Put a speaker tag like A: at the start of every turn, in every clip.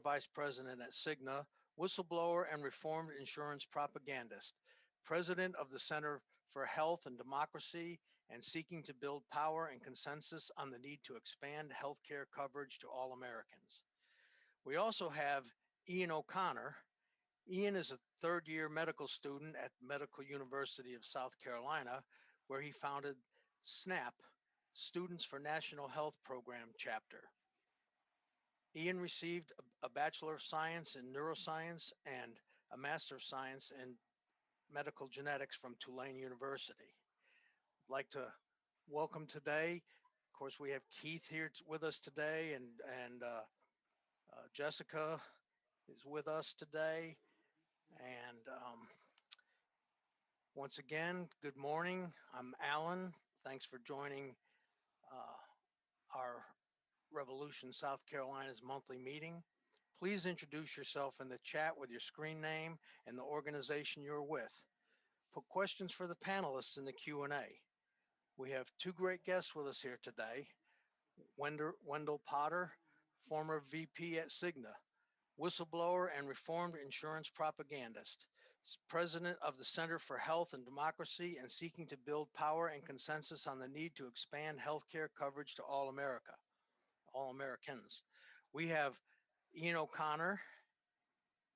A: Vice President at Cigna, whistleblower and reformed insurance propagandist, President of the Center for Health and Democracy, and seeking to build power and consensus on the need to expand healthcare coverage to all Americans. We also have Ian OConnor. Ian is a third-year medical student at Medical University of South Carolina, where he founded SNAP, Students for National Health Program chapter. Ian received a Bachelor of Science in Neuroscience and a Master of Science in Medical Genetics from Tulane University. I'd like to welcome today, of course, we have Keith here with us today, and Jessica is with us today. And once again, good morning. I'm Alan. Thanks for joining our Revolution South Carolina's monthly meeting. Please introduce yourself in the chat with your screen name and the organization you're with. Put questions for the panelists in the Q&A. We have two great guests with us here today. Wendell Potter, former VP at Cigna, whistleblower and reformed insurance propagandist, President of the Center for Health and Democracy, and seeking to build power and consensus on the need to expand healthcare coverage to all Americans. We have Ian OConnor.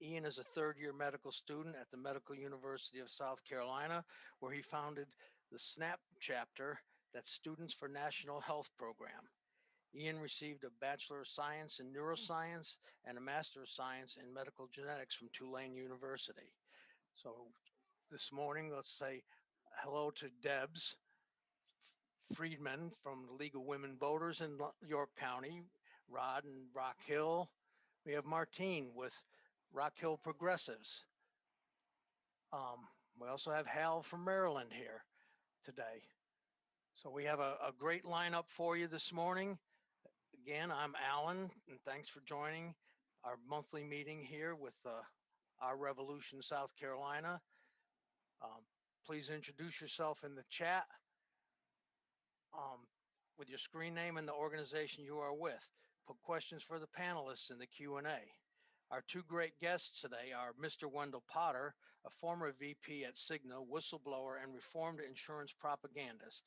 A: Ian is a third-year medical student at the Medical University of South Carolina, where he founded the SNAP chapter, that's Students for National Health Program. Ian received a Bachelor of Science in Neuroscience and a Master of Science in Medical Genetics from Tulane University. So this morning, let's say hello to Debs Friedman from the League of Women Voters in York County, Rod and Rock Hill. We have Martine with Rock Hill Progressives. We also have Hal from Maryland here today. So we have a great lineup for you this morning. Again, I'm Alan, and thanks for joining our monthly meeting here with our Revolution South Carolina. Please introduce yourself in the chat with your screen name and the organization you are with. Put questions for the panelists in the Q&A. Our two great guests today are Mr. Wendell Potter, a former VP at Cigna, whistleblower and reformed insurance propagandist,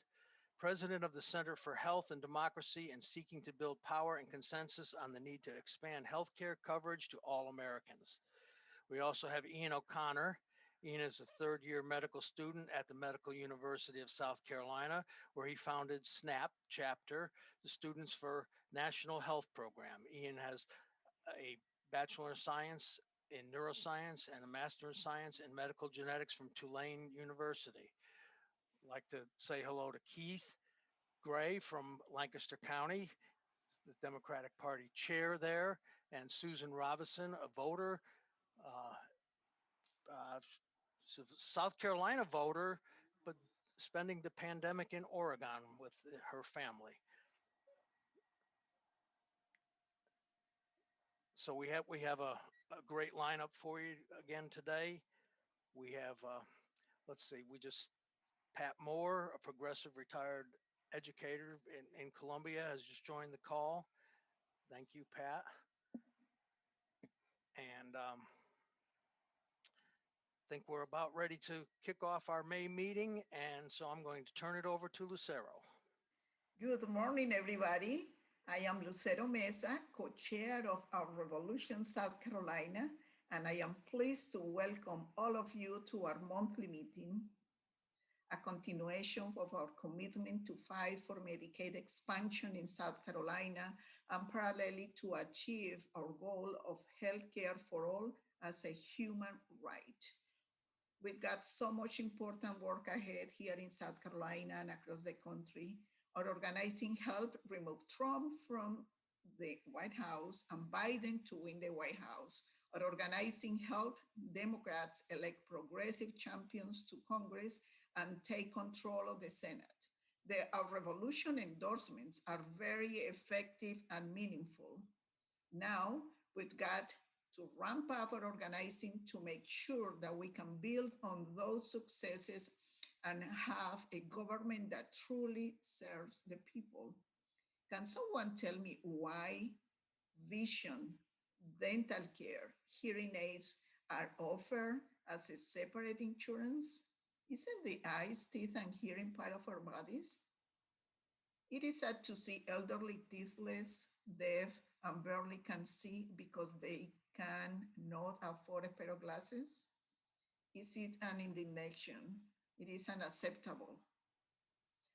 A: President of the Center for Health and Democracy, and seeking to build power and consensus on the need to expand healthcare coverage to all Americans. We also have Ian OConnor. Ian is a third-year medical student at the Medical University of South Carolina, where he founded SNAP chapter, the Students for National Health Program. Ian has a Bachelor of Science in Neuroscience and a Master of Science in Medical Genetics from Tulane University. I'd like to say hello to Keith Gray from Lancaster County, the Democratic Party chair there, and Susan Robinson, a voter, South Carolina voter, but spending the pandemic in Oregon with her family. So we have a great lineup for you again today. We have, let's see, Pat Moore, a progressive retired educator in Columbia, has just joined the call. Thank you, Pat. And I think we're about ready to kick off our May meeting. And so I'm going to turn it over to Lucero.
B: Good morning, everybody. I am Lucero Mesa, co-chair of our Revolution South Carolina, and I am pleased to welcome all of you to our monthly meeting, a continuation of our commitment to fight for Medicaid expansion in South Carolina and parallelly to achieve our goal of healthcare for all as a human right. We've got so much important work ahead here in South Carolina and across the country. Our organizing helped remove Trump from the White House and Biden to win the White House. Our organizing helped Democrats elect progressive champions to Congress and take control of the Senate. Our revolution endorsements are very effective and meaningful. Now we've got to ramp up our organizing to make sure that we can build on those successes and have a government that truly serves the people. Can someone tell me why vision dental care, hearing aids are offered as a separate insurance? Isn't the eyes, teeth, and hearing part of our bodies? It is sad to see elderly teethless, deaf, and barely can see because they can not afford a pair of glasses. Is it an indignation? It is unacceptable.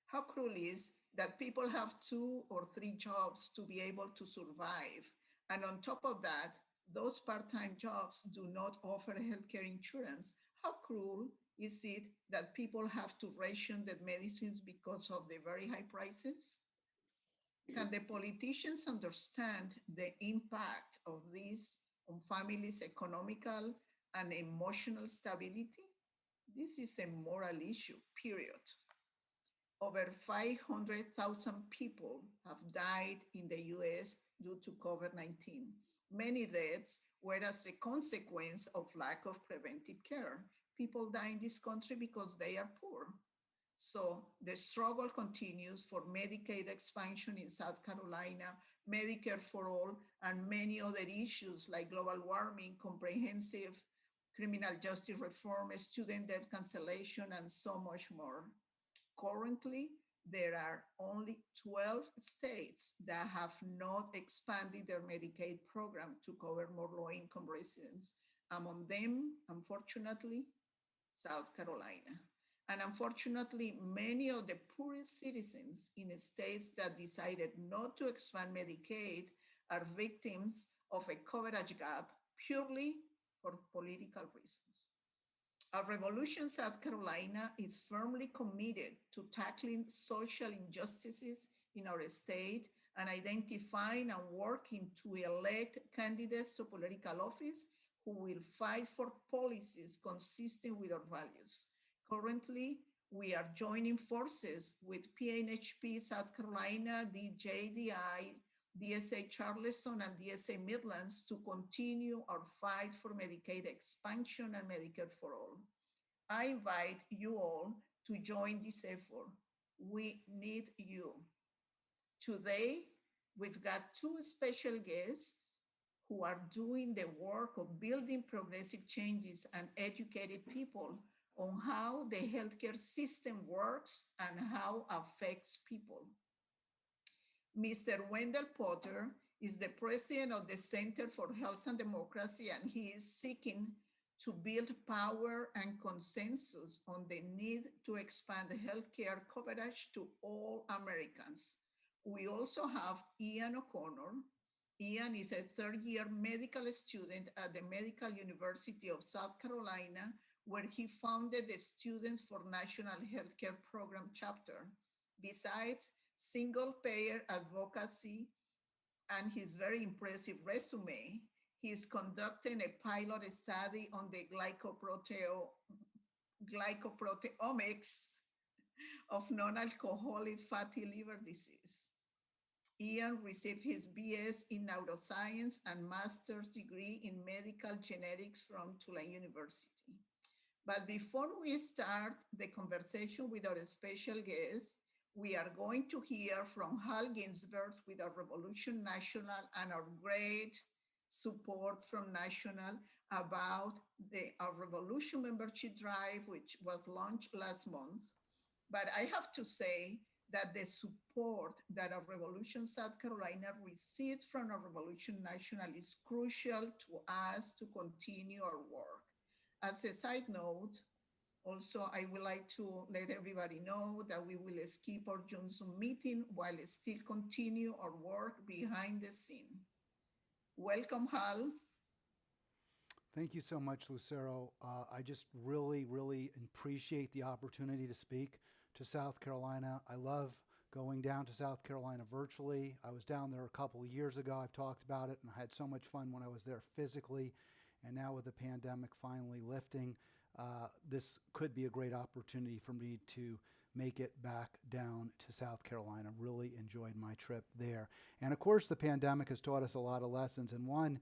B: How cruel is that people have 2 or 3 jobs to be able to survive. And on top of that, those part-time jobs do not offer healthcare insurance. How cruel is it that people have to ration their medicines because of the very high prices? Can the politicians understand the impact of this on families' economical and emotional stability? This is a moral issue, period. Over 500,000 people have died in the US due to COVID-19. Many deaths were as a consequence of lack of preventive care. People die in this country because they are poor. So the struggle continues for Medicaid expansion in South Carolina, Medicare for all, and many other issues like global warming, comprehensive criminal justice reform, student debt cancellation, and so much more. Currently, there are only 12 states that have not expanded their Medicaid program to cover more low-income residents. Among them, unfortunately, South Carolina. And unfortunately, many of the poorest citizens in states that decided not to expand Medicaid are victims of a coverage gap purely for political reasons. Our Revolution South Carolina is firmly committed to tackling social injustices in our state and identifying and working to elect candidates to political office who will fight for policies consistent with our values. Currently, we are joining forces with PNHP South Carolina, the JDI, DSA Charleston, and DSA Midlands to continue our fight for Medicaid expansion and Medicare for all. I invite you all to join this effort. We need you. Today, we've got 2 special guests who are doing the work of building progressive changes and educated people on how the healthcare system works and how it affects people. Mr. Wendell Potter is the president of the Center for Health and Democracy, and he is seeking to build power and consensus on the need to expand healthcare coverage to all Americans. We also have Ian O'Connor. Ian is a third-year medical student at the Medical University of South Carolina, where he founded the Students for National Healthcare Program chapter. Besides single-payer advocacy and his very impressive resume, he's conducting a pilot study on the glycoproteomics of non-alcoholic fatty liver disease. Ian received his BS in neuroscience and master's degree in medical genetics from Tulane University. But before we start the conversation with our special guest, we are going to hear from Hal Ginsberg with our Revolution National and our great support from National about our Revolution membership drive, which was launched last month. But I have to say that the support that our Revolution South Carolina received from our Revolution National is crucial to us to continue our work. As a side note, also, I would like to let everybody know that we will skip our June Zoom meeting while still continue our work behind the scene. Welcome, Hal.
C: Thank you so much, Lucero. I just really appreciate the opportunity to speak to South Carolina. I love going down to South Carolina virtually. I was down there a couple of years ago. I've talked about it, and I had so much fun when I was there physically. And now with the pandemic finally lifting, this could be a great opportunity for me to make it back down to South Carolina. Really enjoyed my trip there. And of course, the pandemic has taught us a lot of lessons. And one,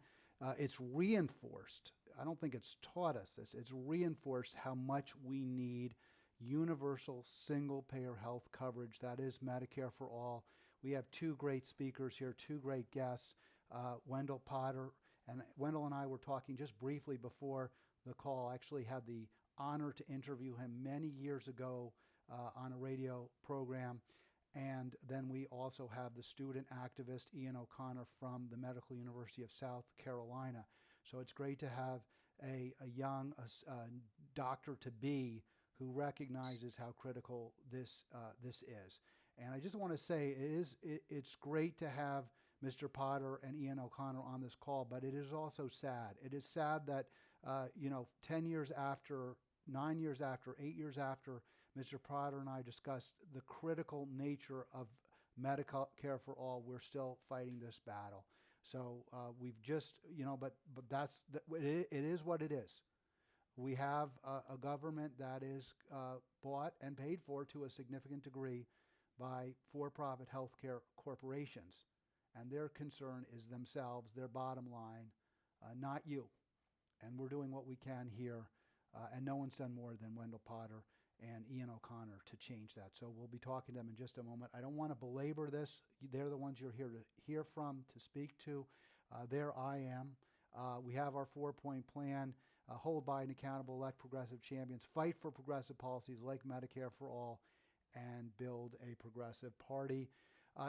C: it's reinforced. I don't think it's taught us this. It's reinforced how much we need universal single-payer health coverage. That is Medicare for all. We have 2 great speakers here, 2 great guests, Wendell Potter And Wendell and I were talking just briefly before the call. I actually had the honor to interview him many years ago on a radio program. And then we also have the student activist Ian O'Connor from the Medical University of South Carolina. So it's great to have a young doctor-to-be who recognizes how critical this is. And I just want to say it's great to have Mr. Potter and Ian O'Connor on this call, but it is also sad. It is sad that 10 years after, 9 years after, 8 years after Mr. Potter and I discussed the critical nature of Medicare for all, we're still fighting this battle. So we've just, but it is what it is. We have a government that is bought and paid for to a significant degree by for-profit healthcare corporations. And their concern is themselves, their bottom line, not you. And we're doing what we can here. And no one's done more than Wendell Potter and Ian O'Connor to change that. So we'll be talking to them in just a moment. I don't want to belabor this. They're the ones you're here to hear from, to speak to. There I am. We have our 4-point plan. Hold Biden accountable, elect progressive champions, fight for progressive policies like Medicare for all, and build a progressive party.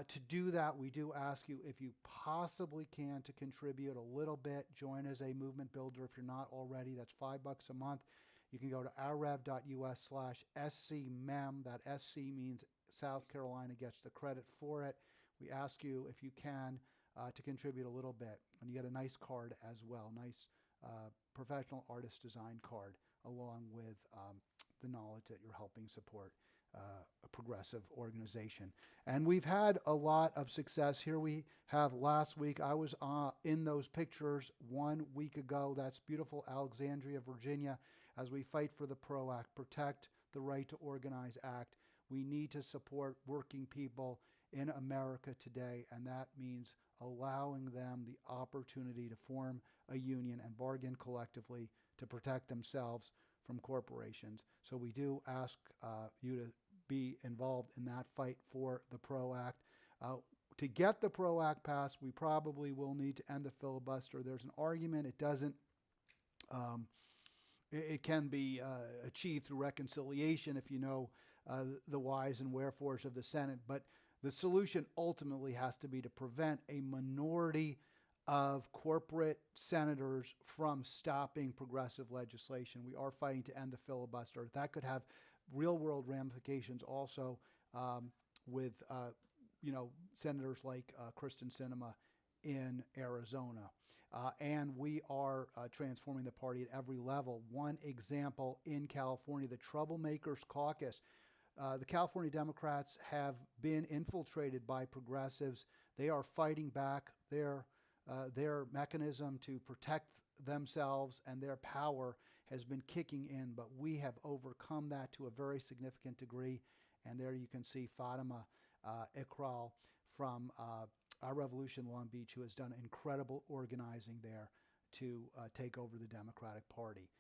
C: To do that, we do ask you, if you possibly can, to contribute a little bit. Join as a movement builder if you're not already. That's $5 a month. You can go to ourrev.us/scmem. That SC means South Carolina gets the credit for it. We ask you, if you can, to contribute a little bit. And you get a nice card as well, nice professional artist design card, along with the knowledge that you're helping support a progressive organization. And we've had a lot of success. Here we have last week. I was in those pictures 1 week ago. That's beautiful Alexandria, Virginia, as we fight for the PRO Act, Protect the Right to Organize Act. We need to support working people in America today, and that means allowing them the opportunity to form a union and bargain collectively to protect themselves from corporations. So we do ask you to be involved in that fight for the PRO Act. To get the PRO Act passed, we probably will need to end the filibuster. There's an argument it doesn't, it can be achieved through reconciliation if you know the whys and wherefores of the Senate, but the solution ultimately has to be to prevent a minority of corporate senators from stopping progressive legislation. We are fighting to end the filibuster. That could have real-world ramifications also with senators like Kristen Sinema in Arizona. And we are transforming the party at every level. One example in California, the Troublemakers Caucus. The California Democrats have been infiltrated by progressives. They are fighting back. Their mechanism to protect themselves and their power has been kicking in, but we have overcome that to a very significant degree. And there you can see Fatima Iqbal from Our Revolution Long Beach, who has done incredible organizing there to take over the Democratic Party.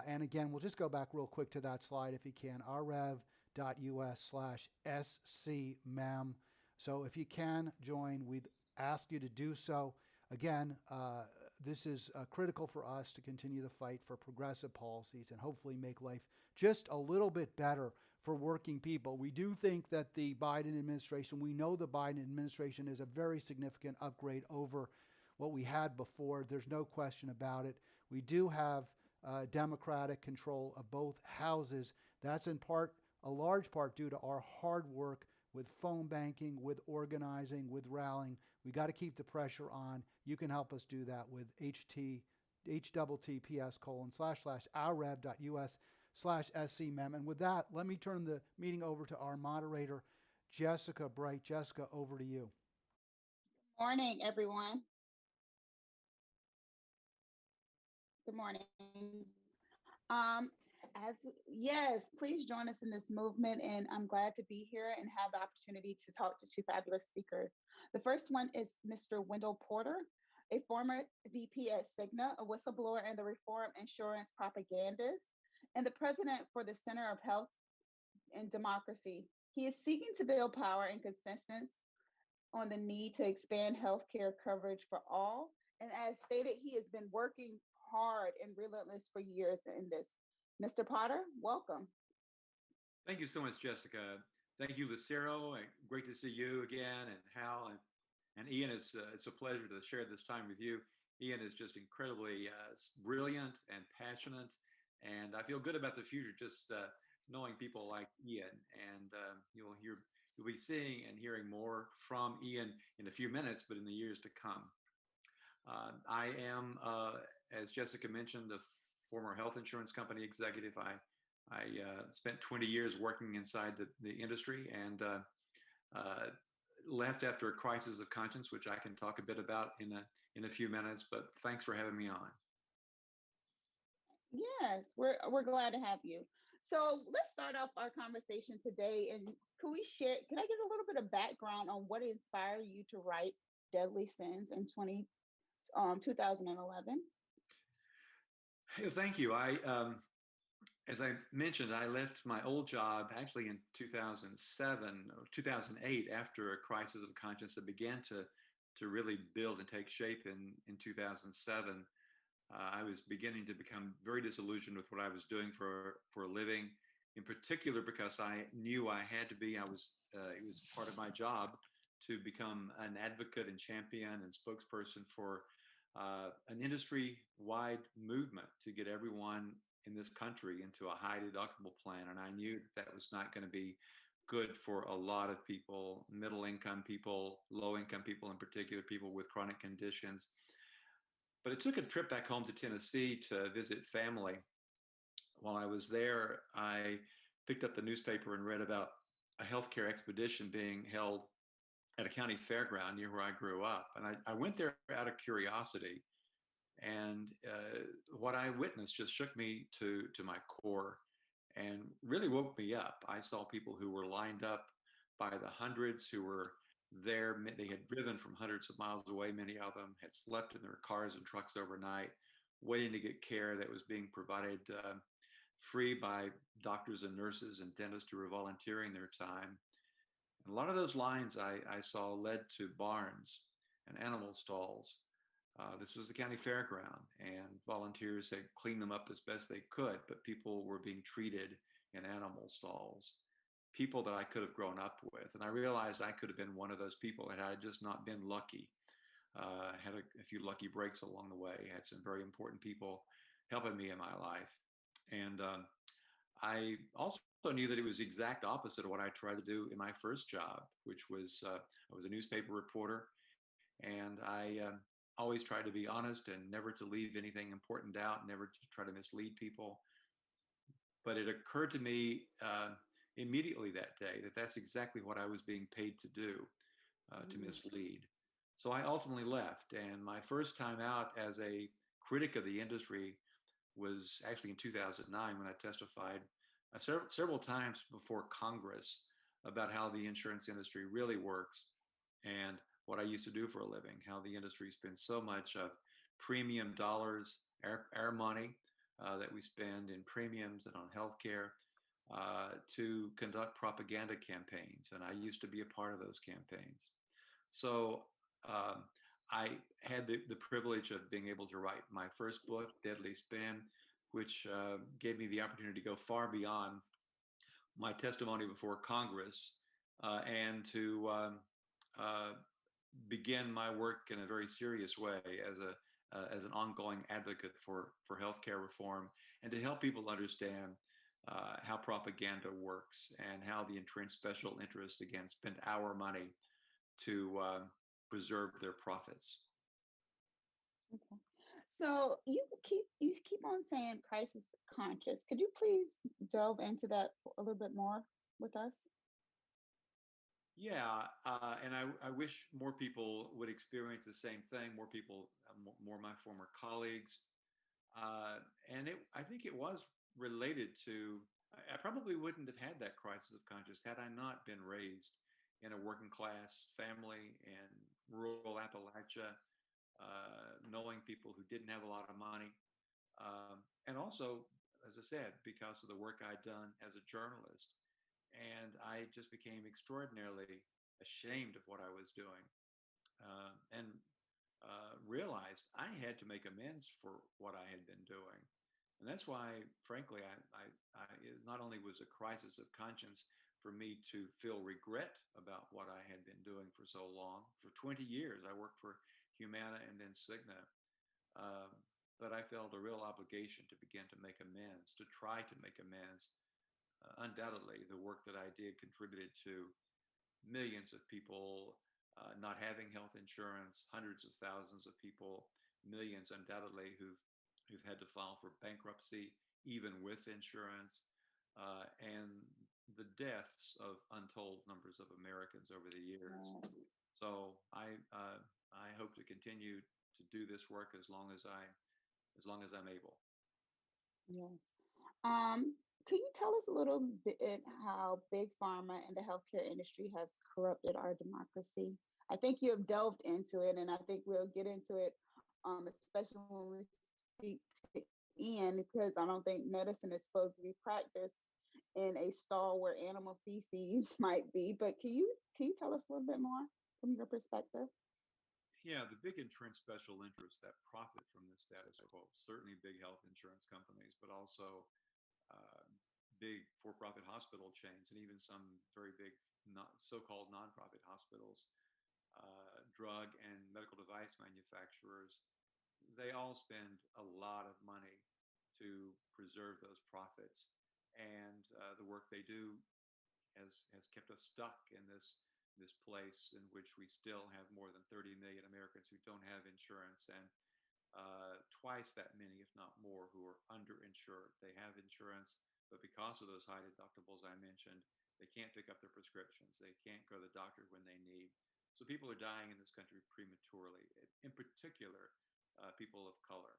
C: And again, we'll just go back real quick to that slide if you can, ourrev.us/scmem. So if you can join, we'd ask you to do so. Again, this is critical for us to continue the fight for progressive policies and hopefully make life just a little bit better for working people. We do think that the Biden administration, we know the Biden administration is a very significant upgrade over what we had before. There's no question about it. We do have Democratic control of both houses. That's in part, a large part, due to our hard work with phone banking, with organizing, with rallying. We got to keep the pressure on. You can help us do that with https://ourrev.us/scmem. And with that, let me turn the meeting over to our moderator, Jessica Bright. Jessica, over to you.
D: Good morning, everyone. Good morning. Yes, please join us in this movement, and I'm glad to be here and have the opportunity to talk to two fabulous speakers. The first one is Mr. Wendell Porter, a former VP at Cigna, a whistleblower and the reform insurance propagandist, and the president for the Center of Health and Democracy. He is seeking to build power and consensus on the need to expand healthcare coverage for all And as stated, he has been working hard and relentless for years in this. Mr. Potter, welcome.
E: Thank you so much, Jessica. Thank you, Lucero. Great to see you again, and Hal and Ian. It's a pleasure to share this time with you. Ian is just incredibly brilliant and passionate, and I feel good about the future just knowing people like Ian. And you'll be seeing and hearing more from Ian in a few minutes, but in the years to come. I am, as Jessica mentioned, a former health insurance company executive. I spent 20 years working inside the industry and left after a crisis of conscience, which I can talk a bit about in a few minutes. But thanks for having me on.
D: Yes, we're glad to have you. So let's start off our conversation today. And can I get a little bit of background on what inspired you to write Deadly Sins in 2011?
E: Hey, thank you. As I mentioned, I left my old job actually in 2007 or 2008 after a crisis of conscience that began to really build and take shape in 2007. I was beginning to become very disillusioned with what I was doing for a living, in particular because I knew I had to be. It was part of my job to become an advocate and champion and spokesperson for an industry-wide movement to get everyone in this country into a high deductible plan. And I knew that was not going to be good for a lot of people, middle income people, low income people in particular, people with chronic conditions. But it took a trip back home to Tennessee to visit family. While I was there, I picked up the newspaper and read about a healthcare expedition being held at a county fairground near where I grew up. And I went there out of curiosity. And what I witnessed just shook me to my core and really woke me up. I saw people who were lined up by the hundreds, who were there. They had driven from hundreds of miles away. Many of them had slept in their cars and trucks overnight, waiting to get care that was being provided free by doctors and nurses and dentists who were volunteering their time. And a lot of those lines I saw led to barns and animal stalls. This was the county fairground, and volunteers had cleaned them up as best they could, but people were being treated in animal stalls, people that I could have grown up with. And I realized I could have been one of those people had I just not been lucky. I had a few lucky breaks along the way. I had some very important people helping me in my life. And I also knew that it was the exact opposite of what I tried to do in my first job, which was I was a newspaper reporter, and I always tried to be honest and never to leave anything important out, never to try to mislead people. But it occurred to me immediately that day that that's exactly what I was being paid to do, to mislead. So I ultimately left. And my first time out as a critic of the industry was actually in 2009 when I testified several times before Congress about how the insurance industry really works and what I used to do for a living, how the industry spends so much of premium dollars, our money that we spend in premiums and on healthcare to conduct propaganda campaigns. And I used to be a part of those campaigns. So I had the privilege of being able to write my first book, Deadly Spin, which gave me the opportunity to go far beyond my testimony before Congress and to begin my work in a very serious way as an ongoing advocate for healthcare reform and to help people understand how propaganda works and how the entrenched special interests again spend our money to preserve their profits.
D: Okay. So you keep on saying crisis conscious. Could you please delve into that a little bit more with us?
E: Yeah, and I wish more people would experience the same thing. More people, more of my former colleagues, and I think it was related to. I probably wouldn't have had that crisis of conscience had I not been raised in a working class family in rural Appalachia, knowing people who didn't have a lot of money, and also, as I said, because of the work I'd done as a journalist. And I just became extraordinarily ashamed of what I was doing. And realized I had to make amends for what I had been doing. And that's why, frankly, it not only was a crisis of conscience for me to feel regret about what I had been doing for so long. For 20 years, I worked for Humana and then Cigna. Um, but I felt a real obligation to begin to make amends, to try to make amends. Undoubtedly, the work that I did contributed to millions of people not having health insurance, hundreds of thousands of people, millions undoubtedly who've had to file for bankruptcy, even with insurance, and the deaths of untold numbers of Americans over the years. So I hope to continue to do this work as long as I'm able.
D: Yes. Can you tell us a little bit how big pharma and the healthcare industry has corrupted our democracy? I think you have delved into it, and I think we'll get into it, especially when we speak to Ian, because I don't think medicine is supposed to be practiced in a stall where animal feces might be. But can you tell us a little bit more from your perspective?
E: Yeah, the big entrenched special interests that profit from this status quo, certainly big health insurance companies, but also uh, big for-profit hospital chains and even some very big so-called nonprofit hospitals, drug and medical device manufacturers, they all spend a lot of money to preserve those profits. And the work they do has kept us stuck in this place in which we still have more than 30 million Americans who don't have insurance, and twice that many, if not more, who are underinsured. They have insurance, but because of those high deductibles I mentioned, they can't pick up their prescriptions. They can't go to the doctor when they need. So people are dying in this country prematurely, in particular, people of color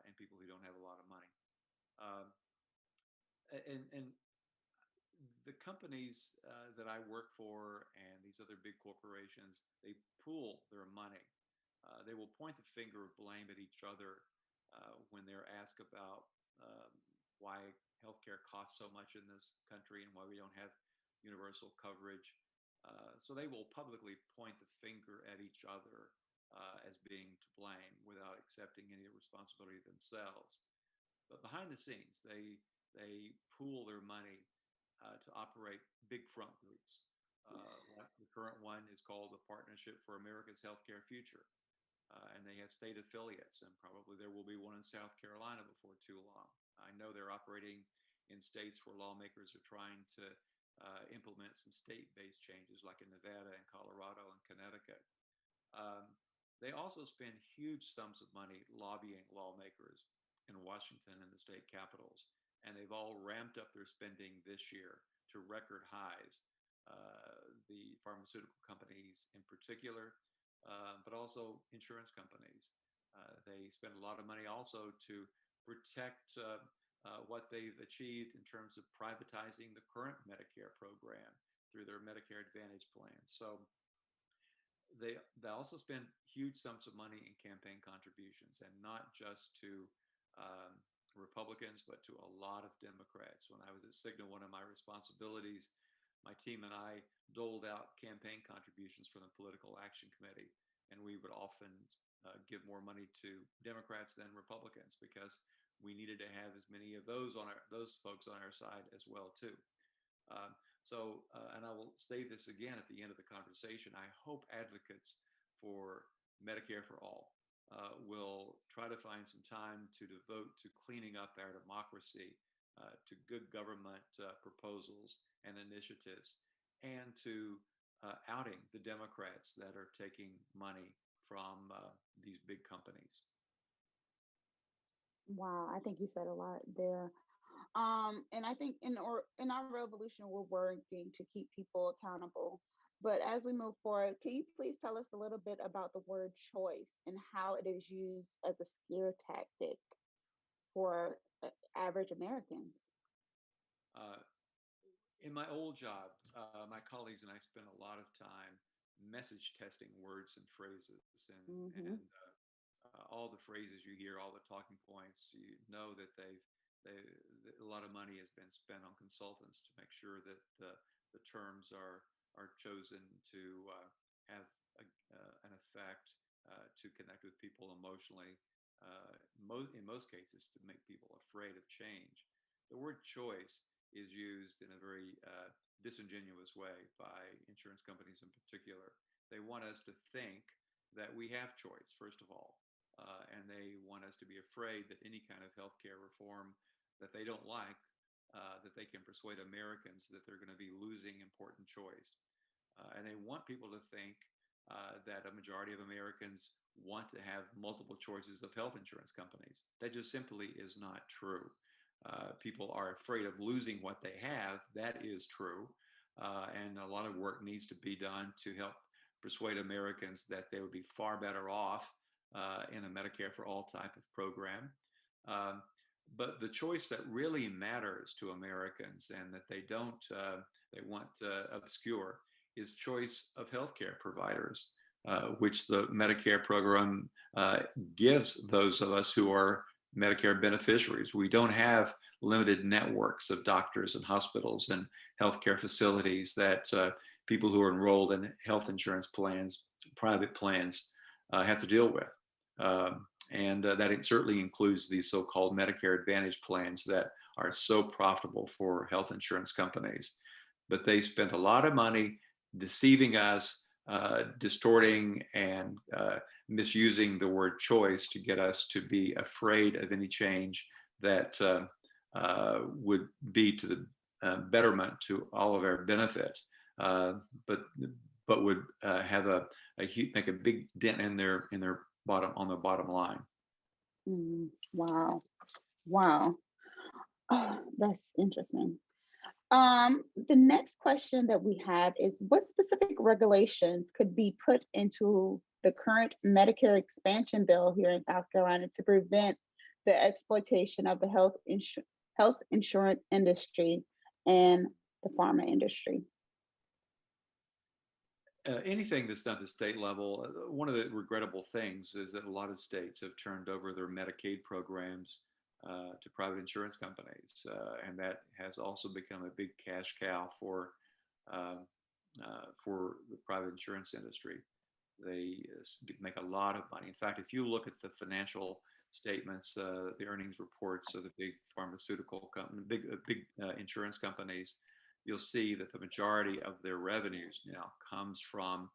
E: and people who don't have a lot of money. Um, and the companies that I work for and these other big corporations, they pool their money. They will point the finger of blame at each other when they're asked about why healthcare costs so much in this country and why we don't have universal coverage. So they will publicly point the finger at each other as being to blame without accepting any responsibility themselves. But behind the scenes, they pool their money to operate big front groups. Like the current one is called the Partnership for America's Healthcare Future. And they have state affiliates, and probably there will be one in South Carolina before too long. I know they're operating in states where lawmakers are trying to implement some state-based changes, like in Nevada and Colorado and Connecticut. Um, they also spend huge sums of money lobbying lawmakers in Washington and the state capitals, and they've all ramped up their spending this year to record highs. The pharmaceutical companies in particular, but also insurance companies. They spend a lot of money also to protect what they've achieved in terms of privatizing the current Medicare program through their Medicare Advantage plan. So they also spend huge sums of money in campaign contributions, and not just to Republicans, but to a lot of Democrats. When I was at Cigna, one of my responsibilities, my team and I doled out campaign contributions from the Political Action Committee, and we would often give more money to Democrats than Republicans because we needed to have as many of those folks on our side as well too. And I will say this again at the end of the conversation. I hope advocates for Medicare for all will try to find some time to devote to cleaning up our democracy, to good government proposals and initiatives, and to outing the Democrats that are taking money from these big companies.
D: Wow, I think you said a lot there. And I think in our revolution, we're working to keep people accountable. But as we move forward, can you please tell us a little bit about the word choice and how it is used as a scare tactic for average Americans?
E: Uh, in my old job, my colleagues and I spent a lot of time message testing words and phrases, and all the phrases you hear, all the talking points, you know that a lot of money has been spent on consultants to make sure that the terms are chosen to have an effect to connect with people emotionally, in most cases, to make people afraid of change. The word choice is used in a very disingenuous way by insurance companies in particular. They want us to think that we have choice, first of all, and they want us to be afraid that any kind of healthcare reform that they don't like, that they can persuade Americans that they're going to be losing important choice. And they want people to think that a majority of Americans want to have multiple choices of health insurance companies. That just simply is not true. People are afraid of losing what they have. That is true. And a lot of work needs to be done to help persuade Americans that they would be far better off in a Medicare for All type of program. But the choice that really matters to Americans and that they don't, they want obscure, is choice of healthcare providers, which the Medicare program gives those of us who are Medicare beneficiaries. We don't have limited networks of doctors and hospitals and healthcare facilities that people who are enrolled in health insurance plans, private plans, have to deal with. And that it certainly includes these so-called Medicare Advantage plans that are so profitable for health insurance companies. But they spent a lot of money deceiving us, distorting and misusing the word choice to get us to be afraid of any change that would be to the betterment to all of our benefit, but would have make a big dent in their bottom line.
D: Wow. Wow. Oh, that's interesting. The next question that we have is, what specific regulations could be put into the current Medicare expansion bill here in South Carolina to prevent the exploitation of the health insurance industry and the pharma industry?
E: Anything that's done at the state level, one of the regrettable things is that a lot of states have turned over their Medicaid programs to private insurance companies, and that has also become a big cash cow for the private insurance industry. They make a lot of money. In fact, if you look at the financial statements, the earnings reports of the big pharmaceutical company, big insurance companies, you'll see that the majority of their revenues now comes from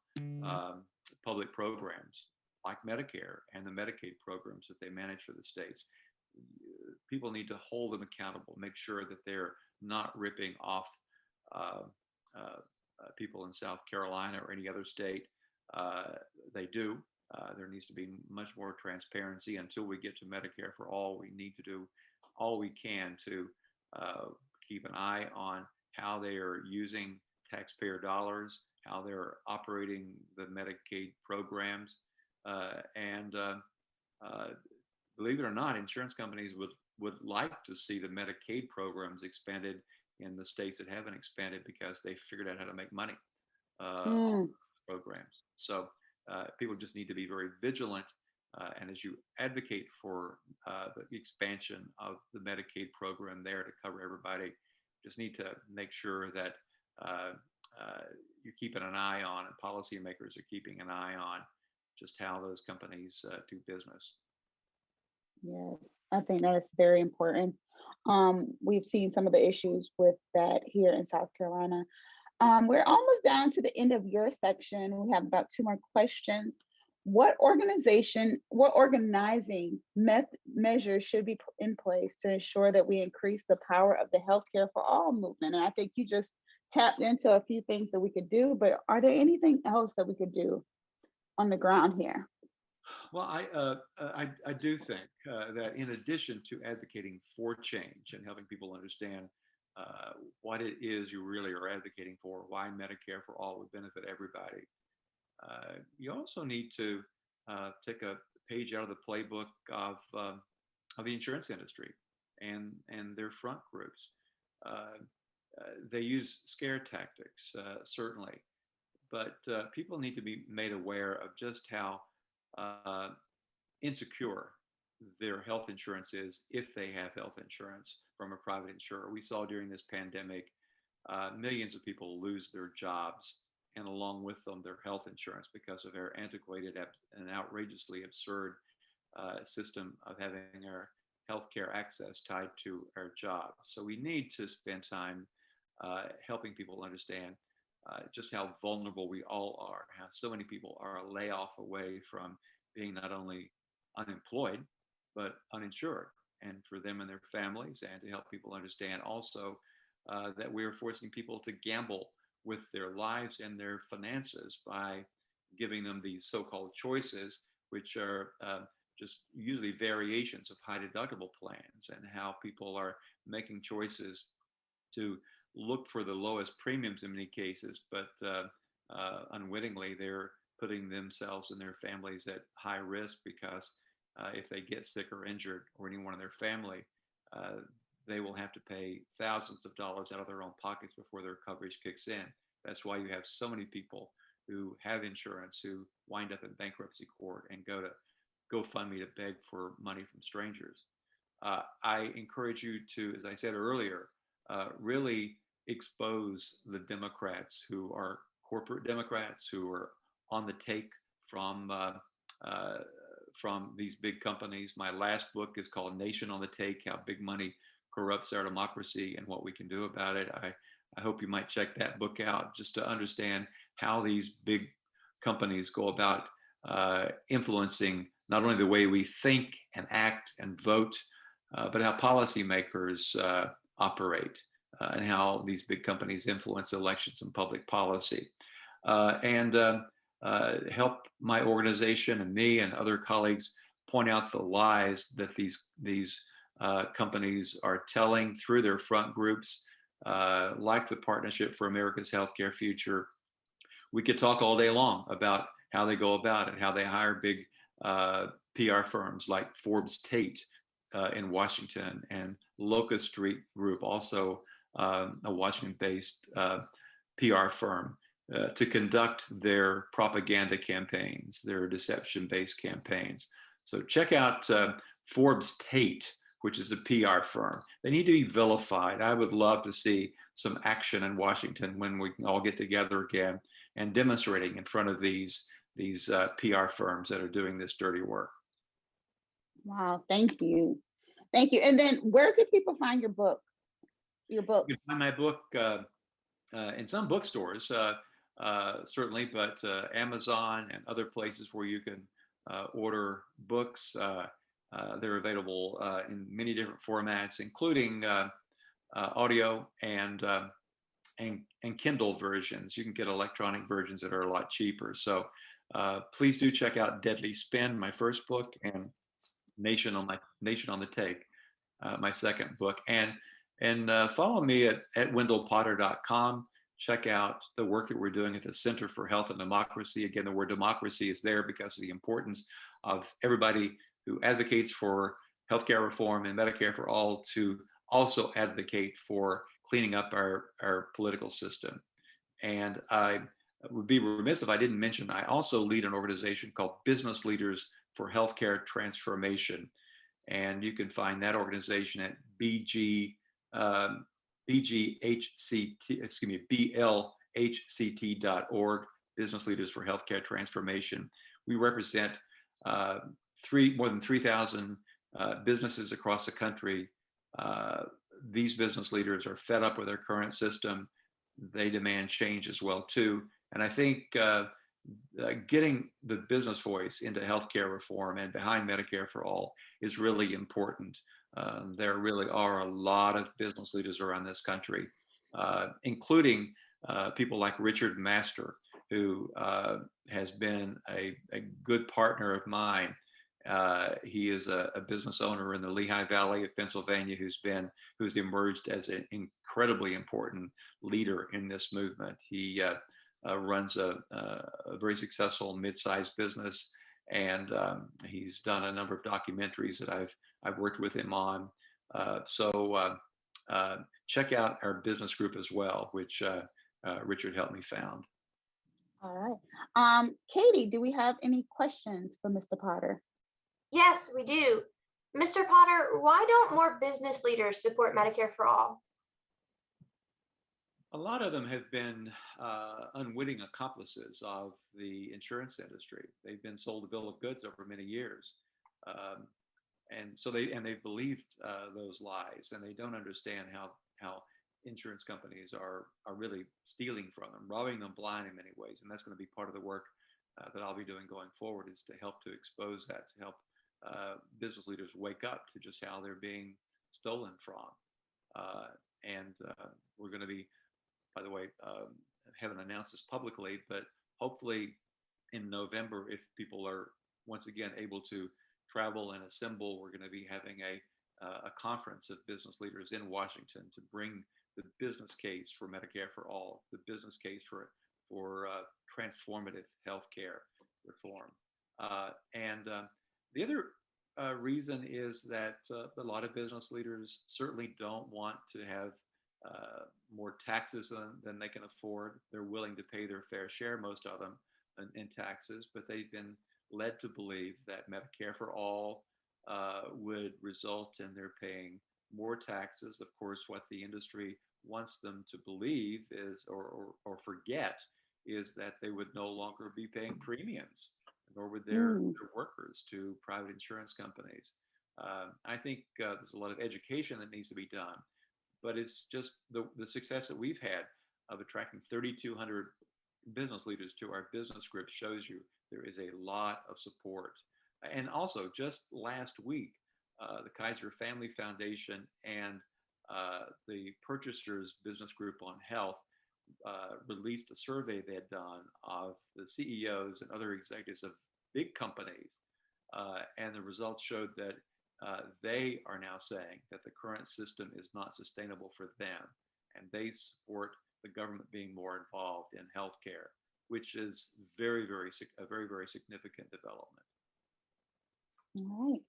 E: public programs like Medicare and the Medicaid programs that they manage for the states. People need to hold them accountable, make sure that they're not ripping off people in South Carolina or any other state. They do. There needs to be much more transparency. Until we get to Medicare for All, we need to do all we can to keep an eye on how they are using taxpayer dollars, how they're operating the Medicaid programs, and believe it or not, insurance companies would like to see the Medicaid programs expanded in the states that haven't expanded because they figured out how to make money on programs. So people just need to be very vigilant. And as you advocate for the expansion of the Medicaid program there to cover everybody, just need to make sure that you're keeping an eye on, and policymakers are keeping an eye on just how those companies do business.
D: Yes, I think that is very important. We've seen some of the issues with that here in South Carolina. We're almost down to the end of your section. We have about 2 more questions. What organizing measures should be put in place to ensure that we increase the power of the Healthcare for All movement? And I think you just tapped into a few things that we could do, but are there anything else that we could do on the ground here?
E: Well, I do think that in addition to advocating for change and helping people understand what it is you really are advocating for, why Medicare for All would benefit everybody, you also need to take a page out of the playbook of the insurance industry and their front groups. They use scare tactics, certainly, but people need to be made aware of just how insecure their health insurance is if they have health insurance from a private insurer. We saw during this pandemic, millions of people lose their jobs and along with them their health insurance because of our antiquated and outrageously absurd system of having our healthcare access tied to our job. So we need to spend time helping people understand just how vulnerable we all are, how so many people are a layoff away from being not only unemployed, but uninsured, and for them and their families, and to help people understand also that we are forcing people to gamble with their lives and their finances by giving them these so-called choices, which are just usually variations of high deductible plans, and how people are making choices to look for the lowest premiums in many cases, but unwittingly they're putting themselves and their families at high risk because if they get sick or injured, or anyone in their family, they will have to pay thousands of dollars out of their own pockets before their coverage kicks in. That's why you have so many people who have insurance who wind up in bankruptcy court and go to GoFundMe to beg for money from strangers. I encourage you to, as I said earlier, really expose the Democrats who are corporate Democrats who are on the take from these big companies. My last book is called Nation on the Take: How Big Money Corrupts Our Democracy and What We Can Do About It. I hope you might check that book out just to understand how these big companies go about influencing not only the way we think and act and vote, but how policymakers operate, and how these big companies influence elections and public policy. And help my organization and me and other colleagues point out the lies that these companies are telling through their front groups, like the Partnership for America's Healthcare Future. We could talk all day long about how they go about it, how they hire big PR firms like Forbes Tate in Washington, and Locust Street Group, also a Washington-based PR firm, to conduct their propaganda campaigns, their deception-based campaigns. So check out Forbes Tate, which is a PR firm. They need to be vilified. I would love to see some action in Washington when we can all get together again and demonstrating in front of these PR firms that are doing this dirty work.
D: Wow, thank you. Thank you. And then where could people find your book? Your books?
E: You can find my book in some bookstores, certainly, but Amazon and other places where you can order books. They're available in many different formats, including audio and Kindle versions. You can get electronic versions that are a lot cheaper. So please do check out Deadly Spin, my first book, and Nation on the Take, my second book. And follow me at wendellpotter.com. Check out the work that we're doing at the Center for Health and Democracy. Again, the word democracy is there because of the importance of everybody who advocates for healthcare reform and Medicare for all to also advocate for cleaning up our political system. And I would be remiss if I didn't mention, I also lead an organization called Business Leaders for Healthcare Transformation. And you can find that organization at blhct.org, Business Leaders for Healthcare Transformation. We represent more than 3,000 businesses across the country. These business leaders are fed up with their current system. They demand change as well too. And I think getting the business voice into healthcare reform and behind Medicare for all is really important. There really are a lot of business leaders around this country, including people like Richard Master, who has been a good partner of mine. He is a business owner in the Lehigh Valley of Pennsylvania who's emerged as an incredibly important leader in this movement. He runs a very successful mid-sized business, and he's done a number of documentaries that I've worked with him on. So check out our business group as well, which Richard helped me found.
D: All right. Katie, do we have any questions for Mr. Potter?
F: Yes, we do. Mr. Potter, why don't more business leaders support Medicare for all?
E: A lot of them have been unwitting accomplices of the insurance industry. They've been sold a bill of goods over many years. Um, and so they've believed those lies, and they don't understand how insurance companies are really stealing from them, robbing them blind in many ways. And that's going to be part of the work that I'll be doing going forward, is to help to expose that, to help business leaders wake up to just how they're being stolen from. Uh, and we're going to be, by the way, haven't announced this publicly, but hopefully in November, if people are once again able to travel and assemble, we're going to be having a conference of business leaders in Washington to bring the business case for Medicare for all, the business case for transformative healthcare reform. And the other reason is that a lot of business leaders certainly don't want to have more taxes than they can afford. They're willing to pay their fair share, most of them, in taxes, but they've been led to believe that Medicare for all would result in their paying more taxes. Of course, what the industry wants them to believe is, or forget, is that they would no longer be paying premiums, nor would their workers, to private insurance companies. I think there's a lot of education that needs to be done, but it's just the success that we've had of attracting 3,200 business leaders to our business group shows you there is a lot of support. And also, just last week, the Kaiser Family Foundation and the Purchasers Business Group on Health released a survey they had done of the CEOs and other executives of big companies. And the results showed that they are now saying that the current system is not sustainable for them, and they support the government being more involved in healthcare, which is a very, very significant development.
D: All right.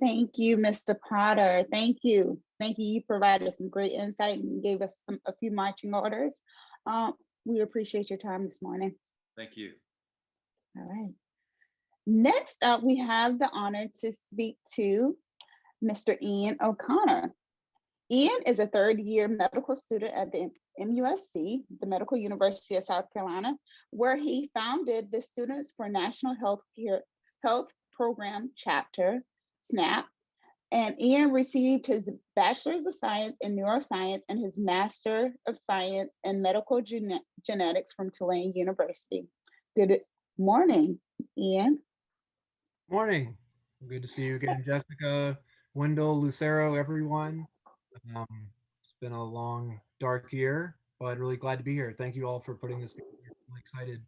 D: Thank you, Mr. Potter. Thank you. Thank you. You provided some great insight and gave us a few marching orders. We appreciate your time this morning.
E: Thank you.
D: All right. Next up, we have the honor to speak to Mr. Ian OConnor. Ian is a third-year medical student at the MUSC, the Medical University of South Carolina, where he founded the Students for National Health Program chapter, SNAP. And Ian received his Bachelor's of Science in Neuroscience and his Master of Science in Medical Genetics from Tulane University. Good morning, Ian.
G: Morning. Good to see you again, Jessica, Wendell, Lucero, everyone. It's been a long, dark year, but really glad to be here. Thank you all for putting this together. I'm really excited.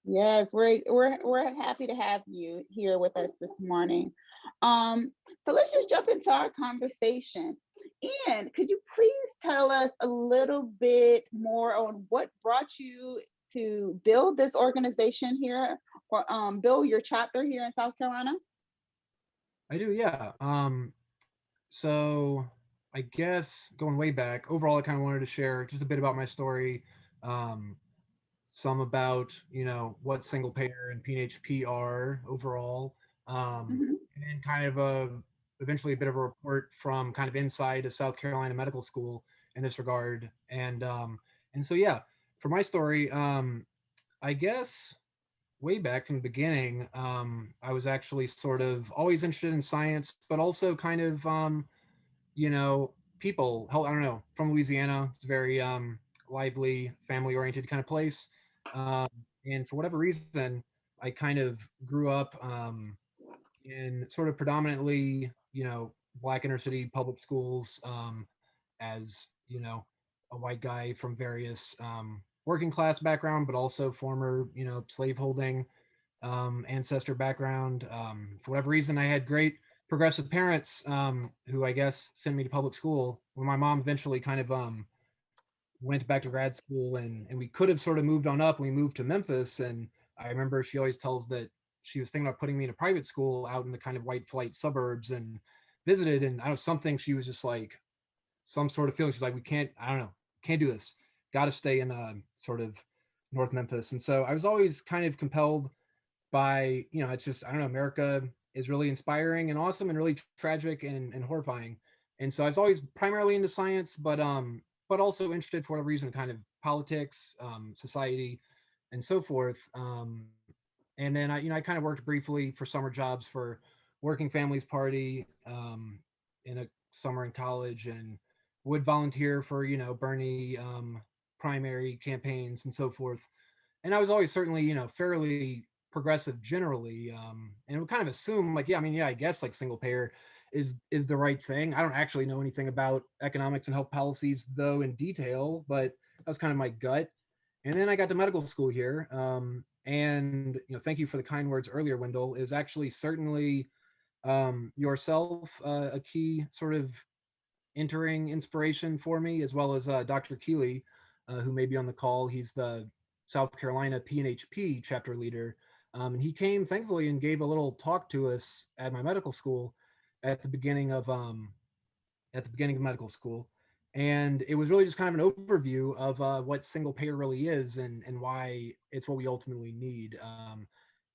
D: Yes, we're happy to have you here with us this morning. So let's just jump into our conversation. Ian, could you please tell us a little bit more on what brought you to build this organization here, or build your chapter here in South Carolina?
G: I do, yeah. So I guess going way back, overall, I kind of wanted to share just a bit about my story, some about, what single payer and PNHP are overall, and kind of eventually a bit of a report from kind of inside of South Carolina Medical School in this regard. And so, yeah, for my story, I guess way back from the beginning, I was actually sort of always interested in science, but also kind of, people, I don't know, from Louisiana. It's a very lively, family-oriented kind of place. And for whatever reason, I kind of grew up in sort of predominantly, Black inner city public schools, as, a white guy from various working class background, but also former, slaveholding ancestor background. For whatever reason, I had great progressive parents who I guess sent me to public school. When my mom eventually kind of went back to grad school, and we could have sort of moved on up. We moved to Memphis, and I remember she always tells that she was thinking about putting me in a private school out in the kind of white flight suburbs, and visited, and I don't know, something, she was just like, some sort of feeling, she's like, we can't, I don't know, can't do this, got to stay in sort of North Memphis. And so I was always kind of compelled by, it's just, I don't know, America is really inspiring and awesome and really tragic and horrifying. And so I was always primarily into science, but but also interested for whatever reason, kind of politics, society, and so forth. And then I kind of worked briefly for summer jobs for Working Families Party in a summer in college, and would volunteer for Bernie primary campaigns and so forth. And I was always certainly fairly progressive generally, and would kind of assume like, yeah, I mean, yeah, I guess like single payer is the right thing. I don't actually know anything about economics and health policies though in detail, but that was kind of my gut. And then I got to medical school here, and thank you for the kind words earlier, Wendell. It was actually certainly yourself a key sort of entering inspiration for me, as well as Dr. Keeley, who may be on the call. He's the South Carolina PNHP chapter leader. And he came thankfully and gave a little talk to us at my medical school at the beginning of medical school. And it was really just kind of an overview of what single payer really is, and why it's what we ultimately need.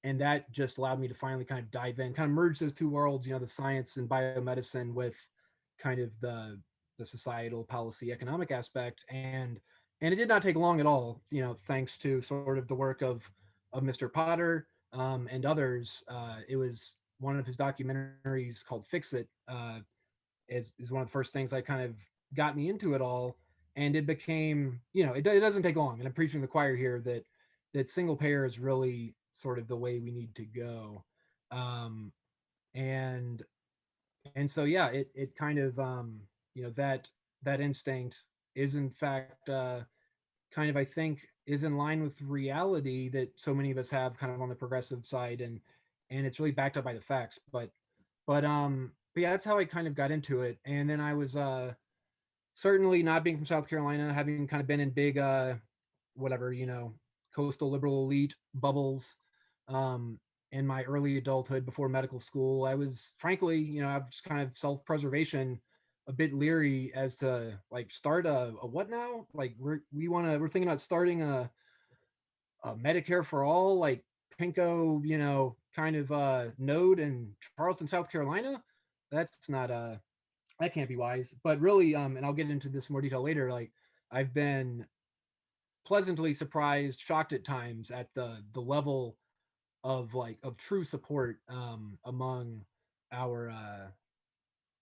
G: And that just allowed me to finally kind of dive in, kind of merge those two worlds, the science and biomedicine with kind of the societal policy economic aspect. And it did not take long at all, thanks to sort of the work of Mr. Potter and others. It was one of his documentaries called Fix It, is one of the first things that kind of got me into it all. And it became, it doesn't take long. And I'm preaching to the choir here that single payer is really sort of the way we need to go. And so, yeah, it kind of, that instinct is in fact kind of, I think, is in line with reality that so many of us have kind of on the progressive side, and it's really backed up by the facts. But yeah, that's how I kind of got into it. And then I was certainly, not being from South Carolina, having kind of been in big whatever, coastal liberal elite bubbles in my early adulthood before medical school, I was frankly, I've just kind of self-preservation, a bit leery as to like start a what now? Like we're thinking about starting a Medicare for all, like pinko, kind of node in Charleston, South Carolina. That's not that can't be wise. But really, and I'll get into this in more detail later, like I've been pleasantly surprised, shocked at times at the level of true support among our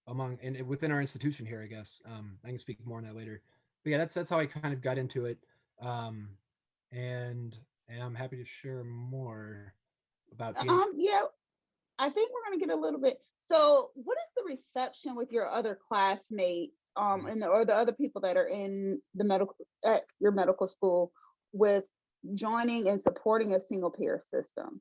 G: and within our institution here, I guess. I can speak more on that later. But yeah, that's how I kind of got into it. And I'm happy to share more about PNH.
D: Yeah, I think we're going to get a little bit. So, what is the reception with your other classmates, or the other people that are in the at your medical school with joining and supporting a single payer system?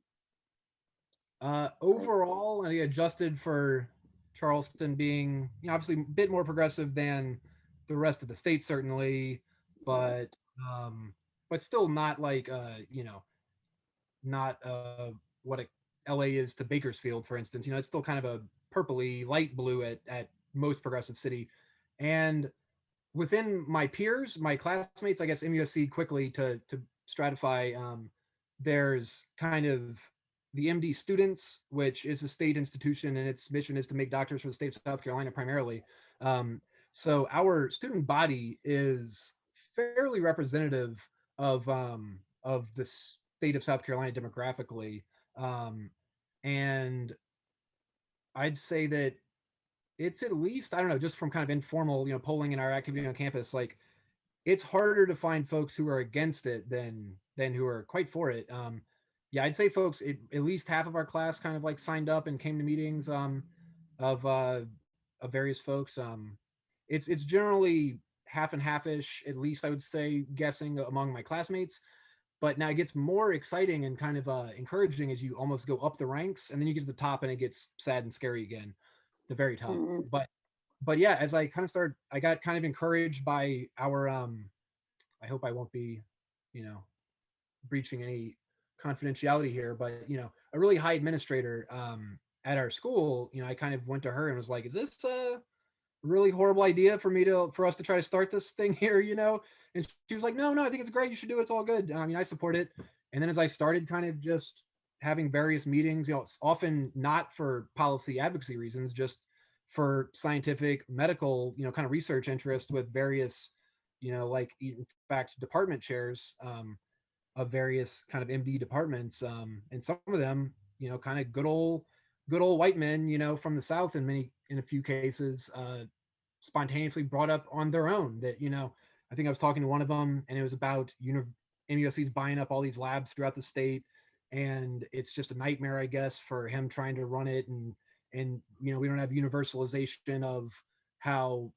G: Overall, and I adjusted for Charleston being, obviously a bit more progressive than the rest of the state, certainly, but still not like not what LA is to Bakersfield, for instance. It's still kind of a purpley, light blue at most progressive city. And within my peers, my classmates, I guess MUSC quickly to stratify, there's kind of the MD students, which is a state institution, and its mission is to make doctors for the state of South Carolina primarily. So our student body is fairly representative of the state of South Carolina demographically. And I'd say that it's at least, I don't know, just from kind of informal, polling in our activity on campus, like it's harder to find folks who are against it than who are quite for it. Yeah, I'd say folks, at least half of our class kind of like signed up and came to meetings of various folks. It's generally half and half-ish, at least I would say, guessing among my classmates. But now it gets more exciting and kind of encouraging as you almost go up the ranks, and then you get to the top and it gets sad and scary again, the very top.
D: Mm-hmm.
G: But yeah, as I kind of started, I got kind of encouraged by our I hope I won't be, breaching any confidentiality here, but a really high administrator at our school, I kind of went to her and was like, is this a really horrible idea for us to try to start this thing here, And she was like, no, I think it's great. You should do it. It's all good. I support it. And then as I started kind of just having various meetings, often not for policy advocacy reasons, just for scientific, medical, kind of research interest with various, like in fact, department chairs of various kind of MD departments, and some of them, kind of good old white men, from the South in a few cases, spontaneously brought up on their own that, I think I was talking to one of them and it was about, MUSC's buying up all these labs throughout the state. And it's just a nightmare, I guess, for him trying to run it. And, we don't have universalization of how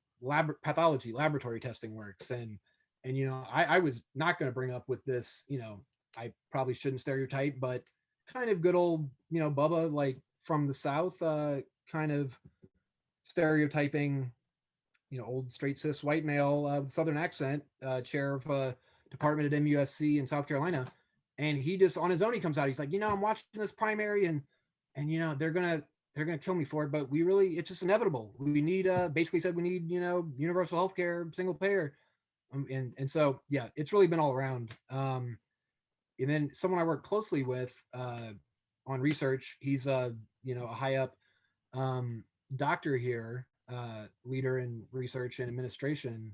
G: pathology laboratory testing works. And, I was not going to bring up with this, I probably shouldn't stereotype, but kind of good old, Bubba, like from the South, kind of stereotyping, old straight cis white male with Southern accent, chair of department at MUSC in South Carolina. And he just on his own, he comes out, he's like, I'm watching this primary and they're going to kill me for it. But it's just inevitable. We need, basically said we need, universal healthcare, single payer. And so, yeah, it's really been all around. And then someone I work closely with on research, he's a high up doctor here, leader in research and administration.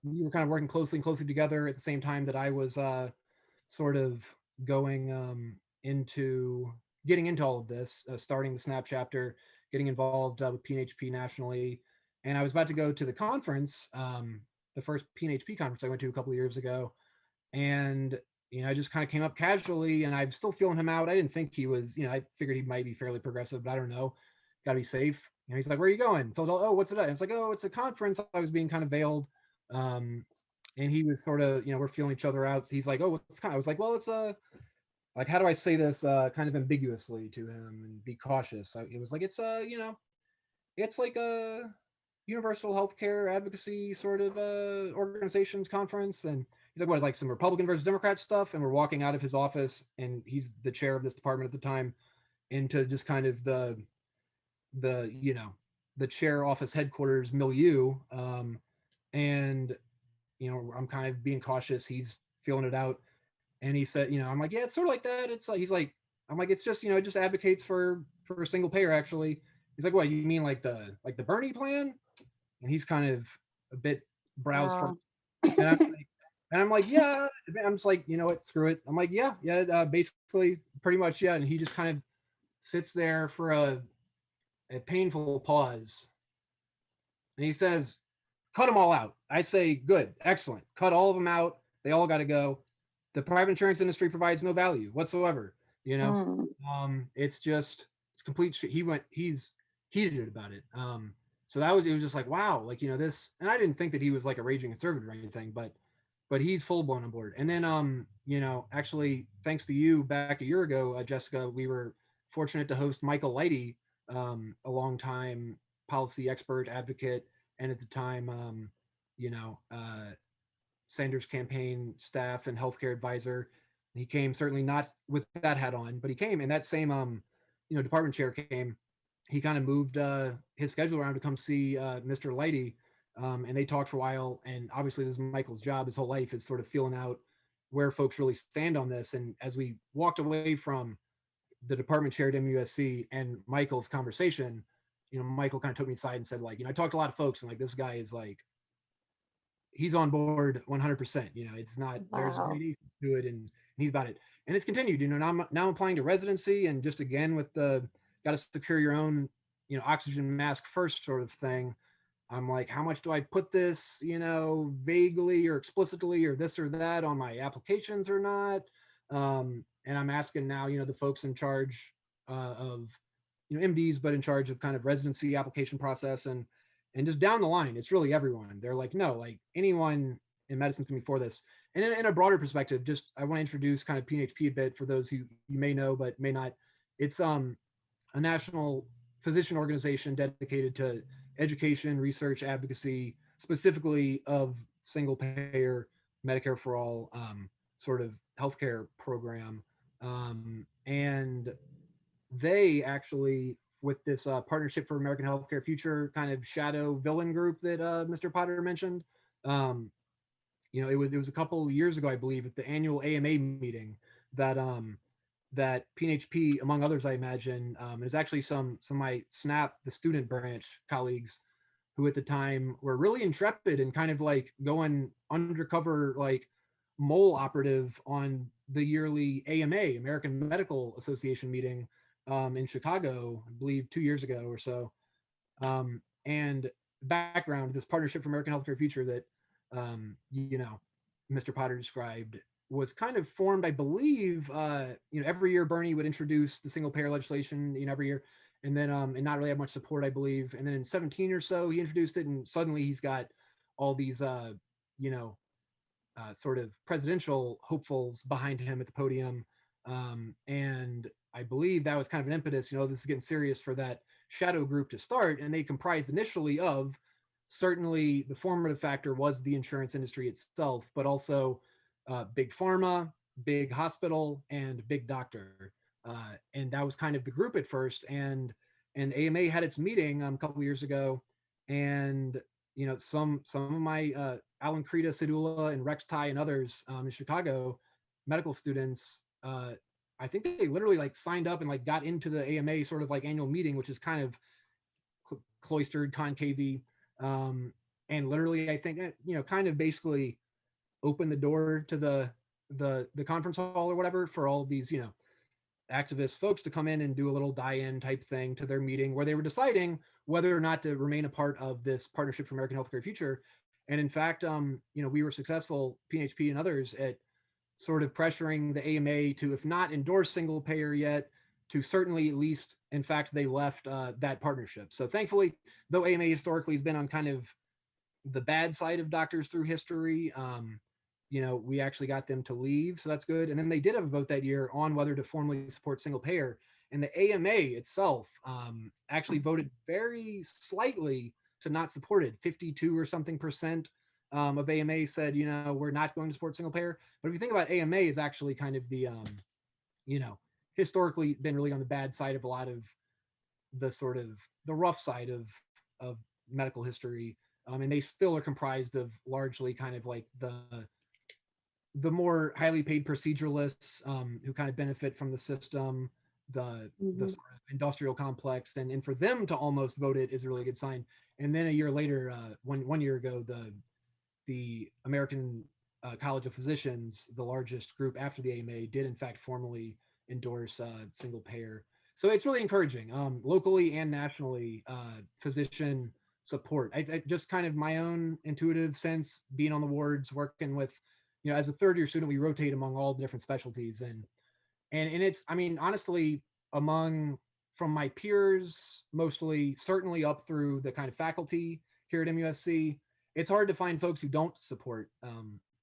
G: We were kind of working closely together at the same time that I was sort of going getting into all of this, starting the SNAP chapter, getting involved with PNHP nationally. And I was about to go to the conference, the first PNHP conference I went to a couple of years ago. And, I just kind of came up casually and I'm still feeling him out. I didn't think he was, I figured he might be fairly progressive, but I don't know. Got to be safe. He's like, where are you going? Philadelphia. Oh, what's it at? And it's like, oh, it's a conference. I was being kind of veiled. And he was sort of, we're feeling each other out. So he's like, oh, what's kind of, I was like, well, it's like, how do I say this kind of ambiguously to him and be cautious? It was like, it's it's like a universal healthcare advocacy sort of organizations conference. And he's like, what, like some Republican versus Democrat stuff? And we're walking out of his office and he's the chair of this department at the time, into just kind of the chair office headquarters milieu. And, I'm kind of being cautious. He's feeling it out. And he said, I'm like, yeah, it's sort of like that. It's like, he's like, I'm like, it's just, it just advocates for a single payer, actually. He's like, what, you mean like the Bernie plan? And he's kind of a bit brows from, and I'm like, yeah. I'm just like, you know what, screw it. I'm like, yeah, basically, pretty much, yeah. And he just kind of sits there for a painful pause. And he says, cut them all out. I say, good, excellent. Cut all of them out. They all got to go. The private insurance industry provides no value whatsoever. It's complete shit. He's heated about it. So it was just like, wow, like, this, and I didn't think that he was like a raging conservative or anything, but he's full blown on board. And then, actually, thanks to you back a year ago, Jessica, we were fortunate to host Michael Lighty, a longtime policy expert, advocate, and at the time, Sanders campaign staff and healthcare advisor. He came certainly not with that hat on, but he came, and that same, department chair came. He kind of moved his schedule around to come see Mr. Lighty, and they talked for a while. And obviously, this is Michael's job. His whole life is sort of feeling out where folks really stand on this. And as we walked away from the department chair at MUSC and Michael's conversation, Michael kind of took me aside and said, like, I talked to a lot of folks, and like, this guy is like, he's on board 100%. It's not, there's a gradation to it, and he's about it. And it's continued, now I'm applying to residency, and just again with the got to secure your own, oxygen mask first sort of thing. I'm like, how much do I put this, vaguely or explicitly or this or that on my applications or not? And I'm asking now, the folks in charge of, MDs, but in charge of kind of residency application process and just down the line, it's really everyone. They're like, no, like anyone in medicine can be for this. And in a broader perspective, just I want to introduce kind of PNHP a bit for those who you may know but may not. It's a national physician organization dedicated to education, research, advocacy, specifically of single payer Medicare for all sort of healthcare program. And they actually, with this Partnership for American Healthcare Future kind of shadow villain group that Mr. Potter mentioned, it was a couple years ago, I believe, at the annual AMA meeting that that PNHP, among others, I imagine, is actually some of my SNAP, the student branch colleagues who at the time were really intrepid and kind of like going undercover, like mole operative on the yearly AMA, American Medical Association meeting in Chicago, I believe 2 years ago or so. And background, this Partnership for American Healthcare Future that, Mr. Potter described was kind of formed, I believe, every year Bernie would introduce the single payer legislation, every year, and then and not really have much support, I believe. And then in 17 or so, he introduced it, and suddenly he's got all these, sort of presidential hopefuls behind him at the podium. And I believe that was kind of an impetus, this is getting serious for that shadow group to start. And they comprised initially of, certainly the formative factor was the insurance industry itself, but also big pharma, big hospital, and big doctor. And that was kind of the group at first. And AMA had its meeting a couple of years ago, and some of my Alan Krita, Sedula, and Rex Ty and others in Chicago, medical students, I think they literally like signed up and like got into the AMA sort of like annual meeting, which is kind of cloistered, concave, and literally I think kind of basically opened the door to the conference hall or whatever for all of these activist folks to come in and do a little die-in type thing to their meeting where they were deciding whether or not to remain a part of this Partnership for American Healthcare Future. And in fact, we were successful, PNHP and others, at sort of pressuring the AMA to, if not endorse single payer yet, to certainly at least, in fact, they left that partnership. So thankfully, though AMA historically has been on kind of the bad side of doctors through history, we actually got them to leave. So that's good. And then they did have a vote that year on whether to formally support single payer. And the AMA itself actually voted very slightly to not support it. 52 or something percent of AMA said, we're not going to support single payer. But if you think about AMA is actually kind of the, historically been really on the bad side of a lot of the sort of the rough side of medical history. And they still are comprised of largely kind of like the more highly paid proceduralists who kind of benefit from the system, the sort of industrial complex, and for them to almost vote it is a really good sign. And then a year later, one year ago, the American College of Physicians, the largest group after the AMA, did in fact formally endorse single payer. So it's really encouraging, locally and nationally, physician support. I just kind of my own intuitive sense, being on the wards, working with, as a third year student, we rotate among all the different specialties, and it's, I mean, honestly, from my peers, mostly, certainly up through the kind of faculty here at MUSC, it's hard to find folks who don't support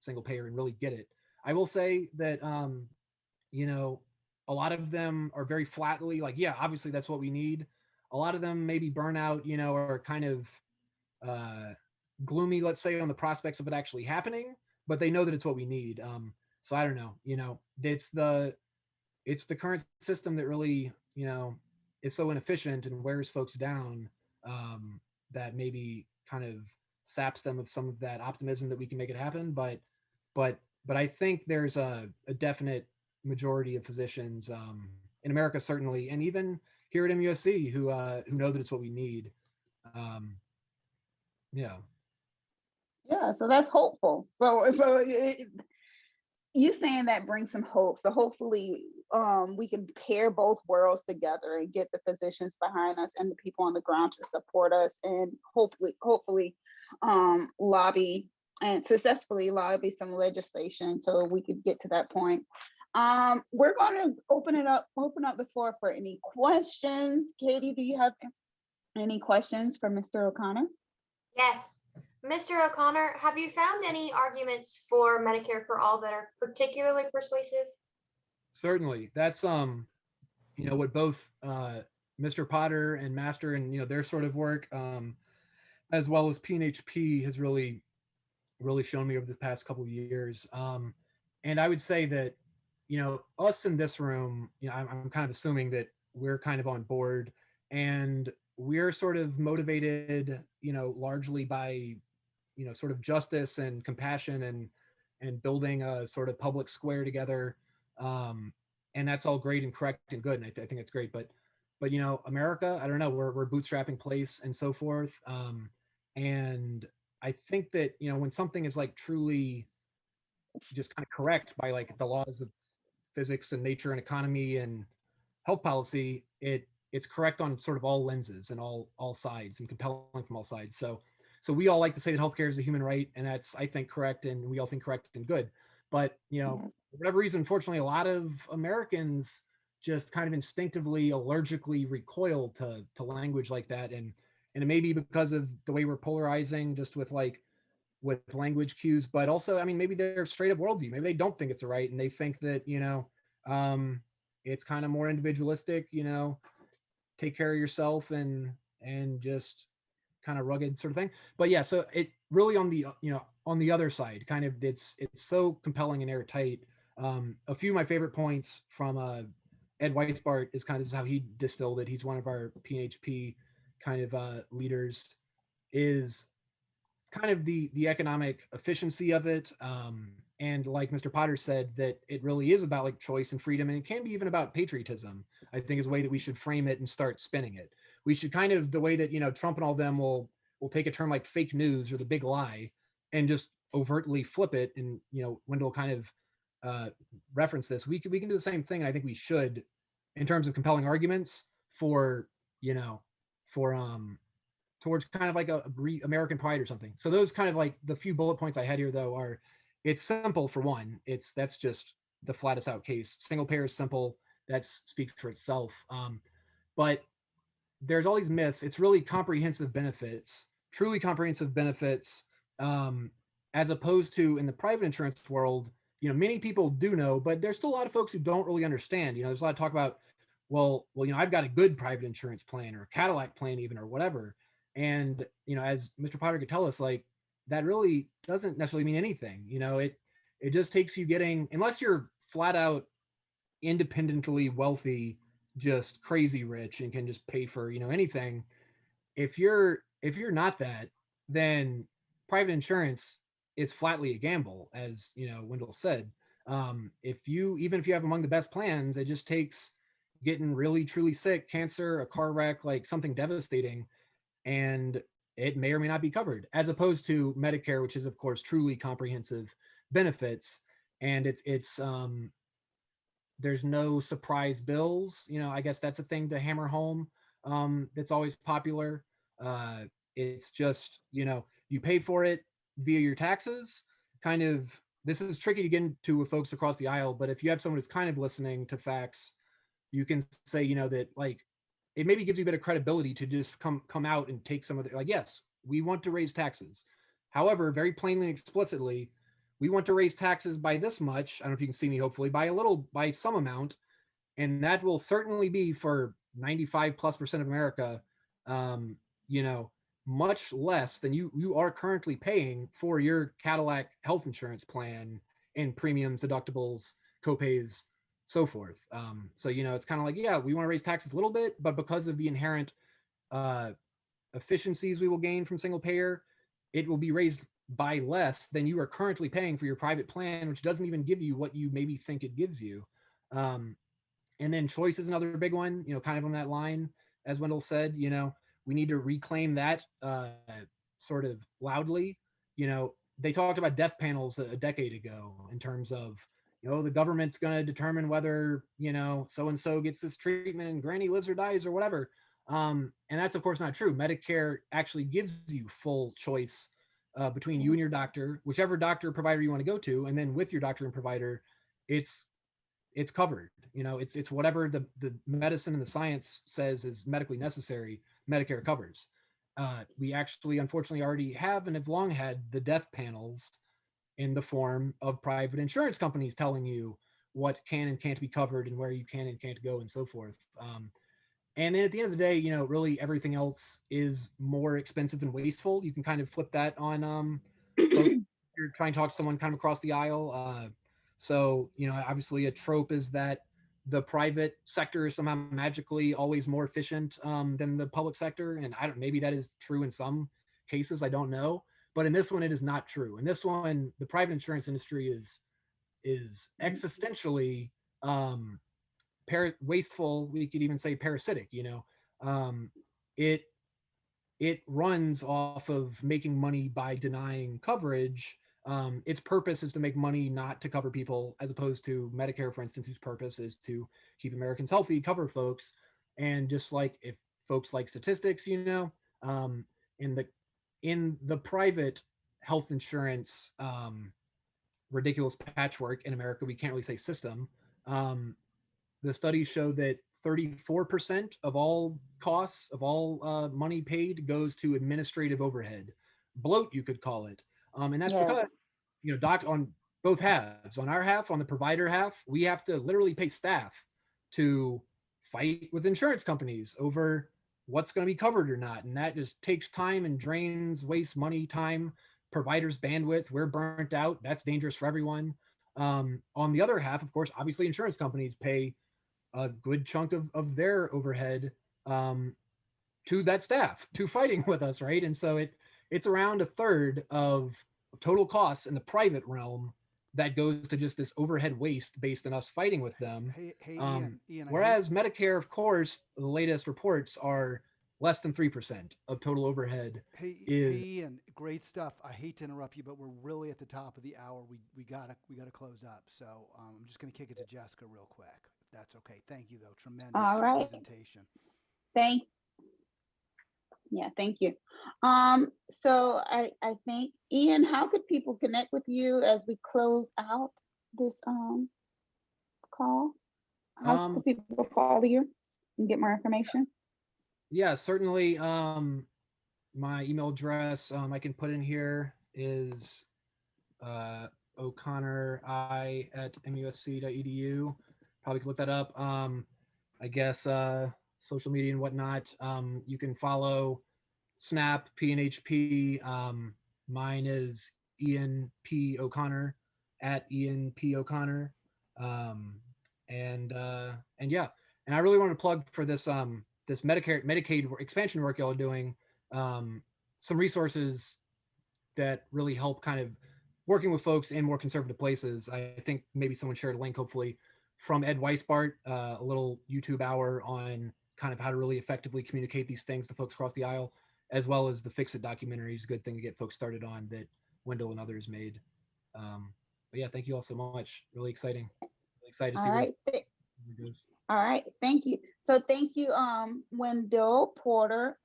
G: single payer and really get it. I will say that, a lot of them are very flatly like, yeah, obviously that's what we need. A lot of them maybe burn out, or kind of gloomy, let's say, on the prospects of it actually happening, but they know that it's what we need. So I don't know, it's the current system that really, is so inefficient and wears folks down, that maybe kind of saps them of some of that optimism that we can make it happen. But I think there's a definite majority of physicians in America, certainly, and even here at MUSC who know that it's what we need. Yeah.
D: Yeah, so that's hopeful. So you saying that brings some hope. So hopefully we can pair both worlds together and get the physicians behind us and the people on the ground to support us, and hopefully lobby and successfully lobby some legislation so we could get to that point. We're going to open up the floor for any questions. Katie, do you have any questions for Mr. O'Connor?
F: Yes. Mr. O'Connor, have you found any arguments for Medicare for all that are particularly persuasive?
G: Certainly. That's what both Mr. Potter and Master and their sort of work, as well as PNHP, has really shown me over the past couple of years. And I would say that us in this room, I'm kind of assuming that we're kind of on board, and we're sort of motivated, largely by sort of justice and compassion and building a sort of public square together. And that's all great and correct and good. And I think it's great. But America, I don't know, we're a bootstrapping place and so forth. And I think that, when something is like truly just kind of correct by like the laws of physics and nature and economy and health policy, it's correct on sort of all lenses and all sides and compelling from all sides. So we all like to say that healthcare is a human right, and that's, I think, correct, and we all think correct and good. But for whatever reason, unfortunately, a lot of Americans just kind of instinctively, allergically recoil to language like that, and it may be because of the way we're polarizing, just with language cues, but also, I mean, maybe they're straight up worldview. Maybe they don't think it's right, and they think that um, it's kind of more individualistic. Take care of yourself and just kind of rugged sort of thing. But yeah, so it really on the on the other side, kind of it's so compelling and airtight. A few of my favorite points from Ed Weisbart is kind of this is how he distilled it. He's one of our PHP kind of leaders. Is kind of the economic efficiency of it, and like Mr. Potter said, that it really is about like choice and freedom, and it can be even about patriotism. I think is a way that we should frame it and start spinning it. We should kind of, the way that Trump and all them will take a term like fake news or the big lie and just overtly flip it. And Wendell kind of referenced this. We can do the same thing, and I think we should, in terms of compelling arguments for for towards kind of like a American pride or something. So those kind of like the few bullet points I had here, though, are it's simple for one. That's just the flattest out case. Single payer is simple. That speaks for itself. But there's all these myths. It's really comprehensive benefits, truly comprehensive benefits, as opposed to in the private insurance world. Many people do know, but there's still a lot of folks who don't really understand. There's a lot of talk about, well, I've got a good private insurance plan or a Cadillac plan even or whatever. And, as Mr. Potter could tell us, like that really doesn't necessarily mean anything. It just takes you getting, unless you're flat out independently wealthy, just crazy rich and can just pay for, anything. If you're not that, then private insurance is flatly a gamble, as Wendell said. Even if you have among the best plans, it just takes getting really truly sick, cancer, a car wreck, like something devastating, and it may or may not be covered, as opposed to Medicare, which is of course truly comprehensive benefits. And it's there's no surprise bills. I guess that's a thing to hammer home. That's always popular. It's just, you pay for it via your taxes. Kind of, this is tricky to get into with folks across the aisle, but if you have someone who's kind of listening to facts, you can say, that like, it maybe gives you a bit of credibility to just come out and take some of the, like, yes, we want to raise taxes. However, very plainly and explicitly, we want to raise taxes by this much. I don't know if you can see me, hopefully, by some amount. And that will certainly be for 95+% of America, much less than you are currently paying for your Cadillac health insurance plan and premiums, deductibles, copays, so forth. So, it's kind of like, yeah, we want to raise taxes a little bit, but because of the inherent efficiencies we will gain from single payer, it will be raised by less than you are currently paying for your private plan, which doesn't even give you what you maybe think it gives you. And then choice is another big one, kind of on that line, as Wendell said, we need to reclaim that sort of loudly. They talked about death panels a decade ago in terms of, the government's going to determine whether, so-and-so gets this treatment and granny lives or dies or whatever. And that's of course not true. Medicare actually gives you full choice between you and your doctor, whichever doctor or provider you want to go to. And then with your doctor and provider, it's covered. It's whatever the medicine and the science says is medically necessary, Medicare covers. We actually, unfortunately, already have and have long had the death panels in the form of private insurance companies telling you what can and can't be covered and where you can and can't go and so forth. And then at the end of the day, really everything else is more expensive and wasteful. You can kind of flip that on you're trying to talk to someone kind of across the aisle. So, obviously a trope is that the private sector is somehow magically always more efficient than the public sector. And maybe that is true in some cases, I don't know. But in this one, it is not true. In this one, the private insurance industry is existentially wasteful. We could even say parasitic. It it runs off of making money by denying coverage. Its purpose is to make money, not to cover people, as opposed to Medicare, for instance, whose purpose is to keep Americans healthy, cover folks. And just like if folks like statistics, um, in the in the private health insurance ridiculous patchwork in America, we can't really say system. Um, the studies show that 34% of all costs of all money paid goes to administrative overhead, bloat you could call it, and that's
D: Yes.
G: because doc on both halves. On our half, on the provider half, we have to literally pay staff to fight with insurance companies over what's going to be covered or not, and that just takes time and drains, wastes money, time, providers bandwidth. We're burnt out. That's dangerous for everyone. On the other half, of course, obviously insurance companies pay a good chunk of their overhead to that staff to fighting with us, right? And so it's around a third of total costs in the private realm that goes to just this overhead waste based on us fighting with them.
C: Hey, Ian.
G: Whereas Medicare, of course, the latest reports are less than 3% of total overhead.
C: Hey, Ian, great stuff. I hate to interrupt you, but we're really at the top of the hour. We gotta close up. So I'm just gonna kick it to Jessica real quick, if that's okay. Thank you, though. Tremendous
D: All right.
C: presentation.
D: Thank you. So I think, Ian, how could people connect with you as we close out this call? How could people follow you and get more information?
G: Yeah, certainly. My email address I can put in here is o'connor@musc.edu. Probably could look that up. I guess social media and whatnot. You can follow Snap, PNHP. Mine is Ian P. O'Connor @Ian P. O'Connor. And yeah, and I really want to plug for this this Medicaid expansion work y'all are doing. Some resources that really help kind of working with folks in more conservative places. I think maybe someone shared a link, hopefully, from Ed Weisbart, a little YouTube hour on kind of how to really effectively communicate these things to folks across the aisle, as well as the Fix It documentary is a good thing to get folks started on that Wendell and others made. But yeah, thank you all so much. Really exciting. Really excited to see where it goes.
D: All right, thank you. So thank you, Wendell Potter,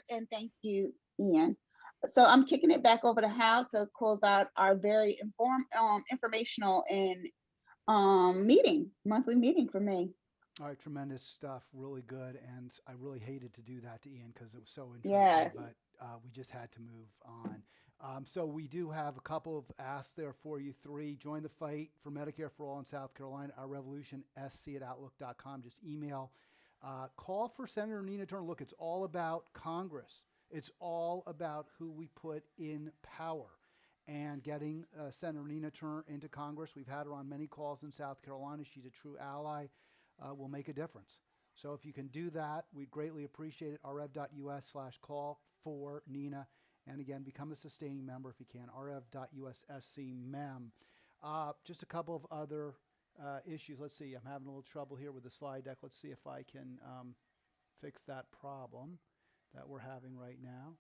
D: and thank you, Ian. So I'm kicking it back over to Hal to close out our very informational and monthly meeting for me.
C: All right, tremendous stuff, really good, and I really hated to do that to Ian because it was so interesting,
D: Yes.
C: but we just had to move on. So we do have a couple of asks there for you. 3, join the fight for Medicare for All in South Carolina, our revolution, sc@outlook.com. Just email. Call for Senator Nina Turner. Look, it's all about Congress. It's all about who we put in power. And getting Senator Nina Turner into Congress. We've had her on many calls in South Carolina. She's a true ally. Will make a difference. So if you can do that, we'd greatly appreciate it. rf.us/call for Nina. And again, become a sustaining member if you can. rf.us/SC-MEM. Just a couple of other issues. Let's see. I'm having a little trouble here with the slide deck. Let's see if I can fix that problem that we're having right now.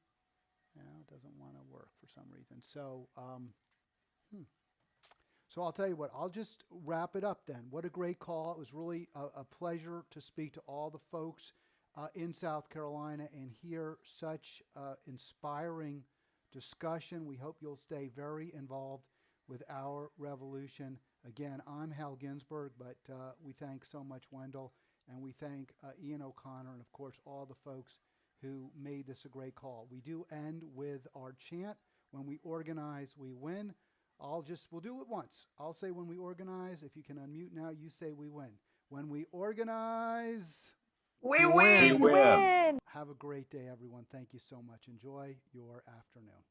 C: No, it doesn't want to work for some reason. So, So I'll tell you what, I'll just wrap it up then. What a great call. It was really a pleasure to speak to all the folks in South Carolina and hear such inspiring discussion. We hope you'll stay very involved with our revolution. Again, I'm Hal Ginsberg, but we thank so much Wendell, and we thank Ian O'Connor, and of course all the folks who made this a great call. We do end with our chant, when we organize, we win. We'll do it once. I'll say when we organize. If you can unmute now, you say we win. When we organize,
B: We win.
C: Have a great day, everyone. Thank you so much. Enjoy your afternoon.